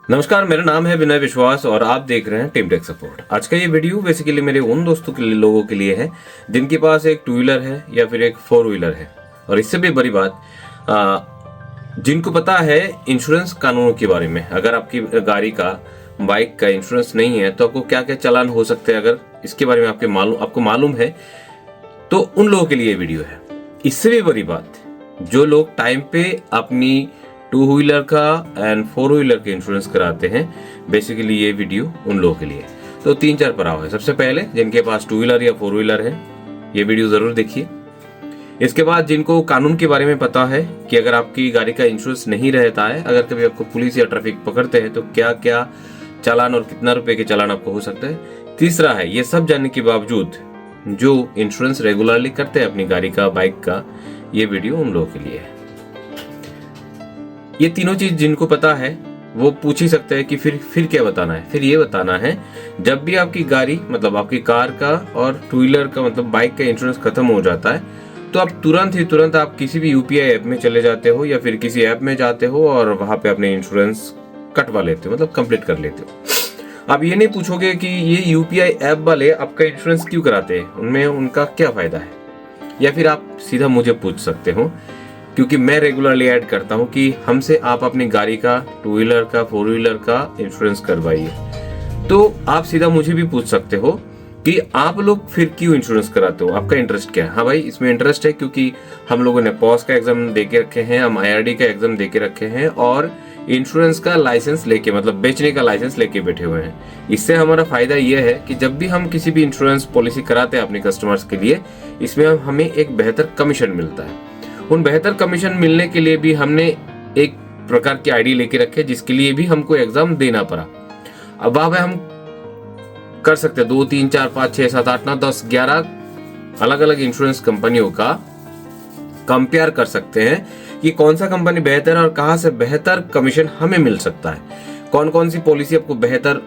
नमस्कार, मेरा नाम है विनय विश्वास और आप देख रहे हैं टीम टेक सपोर्ट। आज का ये वीडियो बेसिकली मेरे उन दोस्तों के लिए लोगों के लिए है जिनके पास एक टू व्हीलर है या फिर एक फोर व्हीलर है। और इससे भी बड़ी बात, जिनको पता है इंश्योरेंस कानूनों के बारे में। अगर आपकी गाड़ी का, बाइक का इंश्योरेंस नहीं है तो आपको क्या क्या चालान हो सकते हैं, अगर इसके बारे में आपको मालूम है तो उन लोगों के लिए ये वीडियो है। इससे भी बड़ी बात, जो लोग टाइम पे अपनी टू व्हीलर का एंड फोर व्हीलर के इंश्योरेंस कराते हैं, बेसिकली ये वीडियो उन लोगों के लिए। तो 3-4 पड़ाव है। सबसे पहले जिनके पास टू व्हीलर या फोर व्हीलर है, ये वीडियो जरूर देखिए। इसके बाद जिनको कानून के बारे में पता है कि अगर आपकी गाड़ी का इंश्योरेंस नहीं रहता है, अगर कभी आपको पुलिस या ट्रैफिक पकड़ते हैं तो क्या क्या चालान और कितना रुपए के चालान आपको हो सकता है। तीसरा है, ये सब जानने के बावजूद जो इंश्योरेंस रेगुलरली करते हैं अपनी गाड़ी का, बाइक का, ये वीडियो उन लोगों के लिए है। ये तीनों चीज जिनको पता है वो पूछ ही सकते हैं कि फिर क्या बताना है। फिर ये बताना है, जब भी आपकी गाड़ी मतलब आपकी कार का और टू व्हीलर का मतलब बाइक का इंश्योरेंस खत्म हो जाता है तो आप तुरंत आप किसी भी यूपीआई ऐप में चले जाते हो या फिर किसी ऐप में जाते हो और वहां पे अपने इंश्योरेंस कटवा लेते हो, मतलब कंप्लीट कर लेते हो। आप ये नहीं पूछोगे कि ये यूपीआई ऐप वाले आपका इंश्योरेंस क्यों कराते हैं, उनमें उनका क्या फायदा है। या फिर आप सीधा मुझे पूछ सकते हो, क्योंकि मैं रेगुलरली ऐड करता हूं कि हमसे आप अपनी गाड़ी का, टू व्हीलर का, फोर व्हीलर का इंश्योरेंस करवाइए। तो आप सीधा मुझे भी पूछ सकते हो कि आप लोग फिर क्यों इंश्योरेंस कराते हो, आपका इंटरेस्ट क्या है। हाँ भाई, इसमें इंटरेस्ट है क्योंकि हम लोगों ने पॉज का एग्जाम दे के रखे हैं, हम आईआरडी का एग्जाम दे के रखे हैं और इंश्योरेंस का लाइसेंस लेके, मतलब बेचने का लाइसेंस लेके बैठे हुए हैं। इससे हमारा फायदा यह है कि जब भी हम किसी भी इंश्योरेंस पॉलिसी कराते हैं अपने कस्टमर्स के लिए, इसमें हमें एक बेहतर कमीशन मिलता है। उन बेहतर कमीशन मिलने के लिए भी हमने एक प्रकार की आईडी लेके रखे, जिसके लिए भी हमको एग्जाम देना पड़ा। अब वहां पे हम कर सकते हैं 2, 3, 4, 5, 6, 7, 8, 9, 10, 11 अलग अलग इंश्योरेंस कंपनियों का कंपेयर कर सकते हैं कि कौन सा कंपनी बेहतर है और कहां से बेहतर कमीशन हमें मिल सकता है। कौन कौन सी पॉलिसी आपको बेहतर,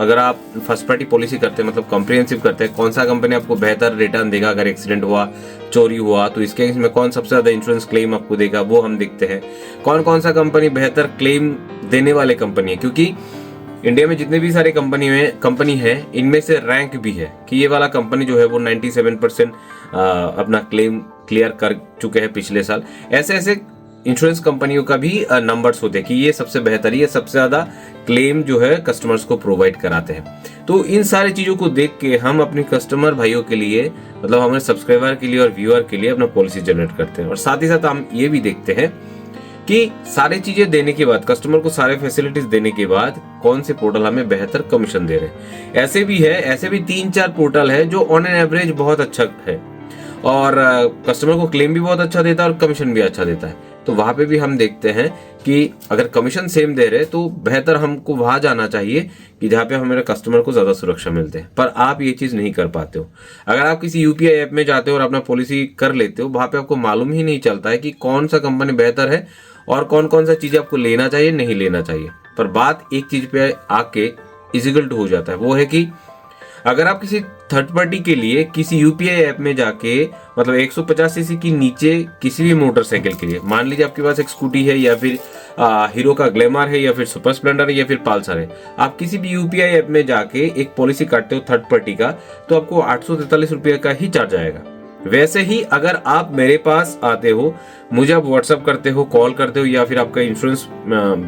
अगर आप फर्स्ट पार्टी पॉलिसी करते हैं मतलब कॉम्प्रिहेंसिव करते हैं, कौन सा कंपनी आपको बेहतर रिटर्न देगा। अगर एक्सीडेंट हुआ, चोरी हुआ, तो इसके केस में कौन सबसे ज्यादा इंश्योरेंस क्लेम आपको देगा, वो हम देखते हैं। कौन कौन सा कंपनी बेहतर क्लेम देने वाले कंपनी है, क्योंकि इंडिया में जितने भी सारे कंपनी है इनमें से रैंक भी है कि ये वाला कंपनी जो है वो 97% अपना क्लेम क्लियर कर चुके हैं पिछले साल। ऐसे ऐसे इंश्योरेंस कंपनियों का भी नंबर्स होते हैं कि ये सबसे बेहतर, ये सबसे ज्यादा क्लेम जो है कस्टमर्स को प्रोवाइड कराते हैं। तो इन सारी चीजों को देख के हम अपने कस्टमर भाइयों के लिए, मतलब हमारे सब्सक्राइबर के लिए और व्यूअर के लिए अपना पॉलिसी जनरेट करते हैं। और साथ ही साथ हम ये भी देखते हैं कि सारी चीजें देने के बाद, कस्टमर को सारे फैसिलिटीज देने के बाद कौन से पोर्टल हमें बेहतर कमीशन दे रहे हैं। ऐसे भी 3-4 पोर्टल है जो ऑन एन एवरेज बहुत अच्छा है और कस्टमर को क्लेम भी बहुत अच्छा देता है और कमीशन भी अच्छा देता है। तो वहां पे भी हम देखते हैं कि अगर कमीशन सेम दे रहे तो बेहतर हमको वहां जाना चाहिए कि जहां पे हमारे कस्टमर को ज्यादा सुरक्षा मिलते हैं। पर आप ये चीज नहीं कर पाते हो। अगर आप किसी यूपीआई ऐप में जाते हो और अपना पॉलिसी कर लेते हो, वहां पे आपको मालूम ही नहीं चलता है कि कौन सा कंपनी बेहतर है और कौन कौन सा चीजें आपको लेना चाहिए, नहीं लेना चाहिए। पर बात एक चीज पे आके इजिकल टू हो जाता है, वो है कि अगर आप किसी थर्ड पार्टी के लिए किसी यूपीआई ऐप में जाके, मतलब 150 सीसी की नीचे किसी भी मोटरसाइकिल के लिए, मान लीजिए आपके पास एक स्कूटी है या फिर हीरो का ग्लैमर है या फिर सुपर स्प्लेंडर है या फिर पल्सर है, आप किसी भी यूपीआई ऐप में जाके एक पॉलिसी काटते हो थर्ड पार्टी का, तो आपको 843 रुपये का ही चार्ज आएगा। वैसे ही अगर आप मेरे पास आते हो, मुझे आप व्हाट्सअप करते हो, कॉल करते हो या फिर आपका इंश्योरेंस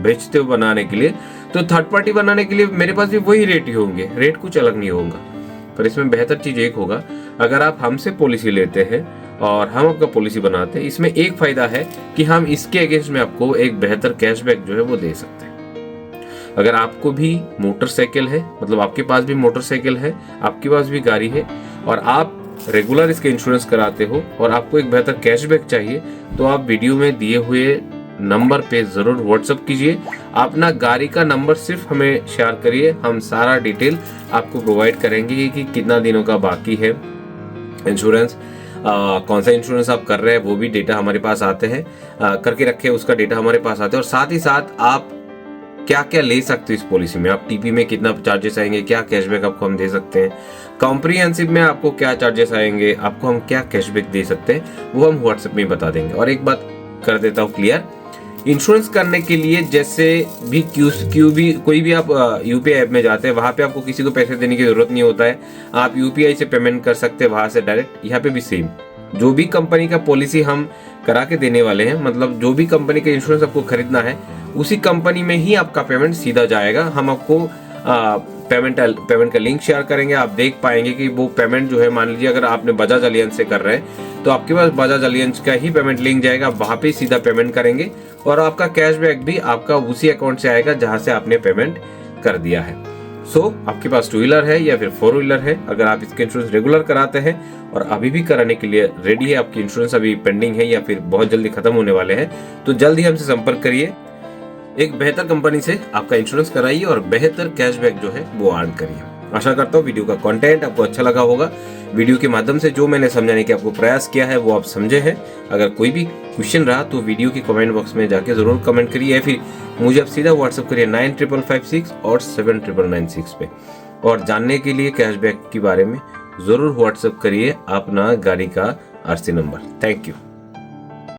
भेजते हो बनाने के लिए, तो थर्ड पार्टी बनाने के लिए मेरे पास भी वही रेट ही होंगे, रेट कुछ अलग नहीं होगा। पर इसमें बेहतर चीज एक होगा, अगर आप हमसे पॉलिसी लेते हैं और हम आपका पॉलिसी बनाते हैं, इसमें एक फायदा है कि हम इसके अगेंस्ट में आपको एक बेहतर कैशबैक जो है वो दे सकते हैं। अगर आपको भी मोटरसाइकिल है, मतलब आपके पास भी मोटरसाइकिल है, आपके पास भी गाड़ी है और आप रेगुलर इसके इंश्योरेंस कराते हो और आपको एक बेहतर कैशबैक चाहिए, तो आप वीडियो में दिए हुए नंबर पे जरूर व्हाट्सअप कीजिए। अपना गाड़ी का नंबर सिर्फ हमें शेयर करिए, हम सारा डिटेल आपको प्रोवाइड करेंगे कि कितना दिनों का बाकी है इंश्योरेंस, कौन सा इंश्योरेंस आप कर रहे हैं, वो भी डेटा हमारे पास आते हैं, करके रखे उसका डेटा हमारे पास आते हैं। और साथ ही साथ आप क्या क्या ले सकते हो इस पॉलिसी में, आप टीपी में कितना चार्जेस आएंगे, क्या कैशबैक आपको हम दे सकते हैं, कॉम्प्रिहेंसिव में आपको क्या चार्जेस आएंगे, आपको हम क्या कैशबैक दे सकते हैं, वो हम व्हाट्सएप में बता देंगे। और एक बात कर देता हूँ क्लियर इंश्योरेंस करने के लिए जैसे भी कोई भी आप यूपीआई ऐप में जाते हैं, वहां पे आपको किसी को पैसे देने की जरूरत नहीं होता है, आप यूपीआई से पेमेंट कर सकते हैं वहां से डायरेक्ट। यहाँ पे भी सेम, जो भी कंपनी का पॉलिसी हम करा के देने वाले हैं, मतलब जो भी कंपनी का इंश्योरेंस आपको खरीदना है उसी कंपनी में ही आपका पेमेंट सीधा जाएगा। हम आपको पेमेंट का लिंक शेयर करेंगे, आप देख पाएंगे कि वो पेमेंट जो है, मान लीजिए अगर आपने बजाज अलियंस से कर रहे हैं तो आपके पास बजाज अलियंस का ही पेमेंट लिंक जाएगा, आप वहां पे सीधा पेमेंट करेंगे और आपका कैशबैक भी आपका उसी अकाउंट से आएगा जहां से आपने पेमेंट कर दिया है। आपके पास 2 व्हीलर है या फिर 4 व्हीलर है, अगर आप इसके इंश्योरेंस रेगुलर कराते हैं और अभी भी कराने के लिए रेडी है, आपकी इंश्योरेंस अभी पेंडिंग है या फिर बहुत जल्दी खत्म होने वाले हैं, तो जल्द ही हमसे संपर्क करिए। एक बेहतर कंपनी से आपका इंश्योरेंस कराइए और बेहतर कैशबैक जो है वो अर्न करिए। आशा करता हूँ वीडियो का कंटेंट आपको अच्छा लगा होगा। वीडियो के माध्यम से जो मैंने समझाने के आपको प्रयास किया है वो आप समझे हैं। अगर कोई भी क्वेश्चन रहा तो वीडियो के कमेंट बॉक्स में जाके जरूर कमेंट करिए या फिर मुझे आप सीधा व्हाट्सअप करिए 9556 और 7996 पे। और जानने के लिए कैशबैक के बारे में जरूर व्हाट्सअप करिए अपना गाड़ी का आरसी नंबर। Thank you.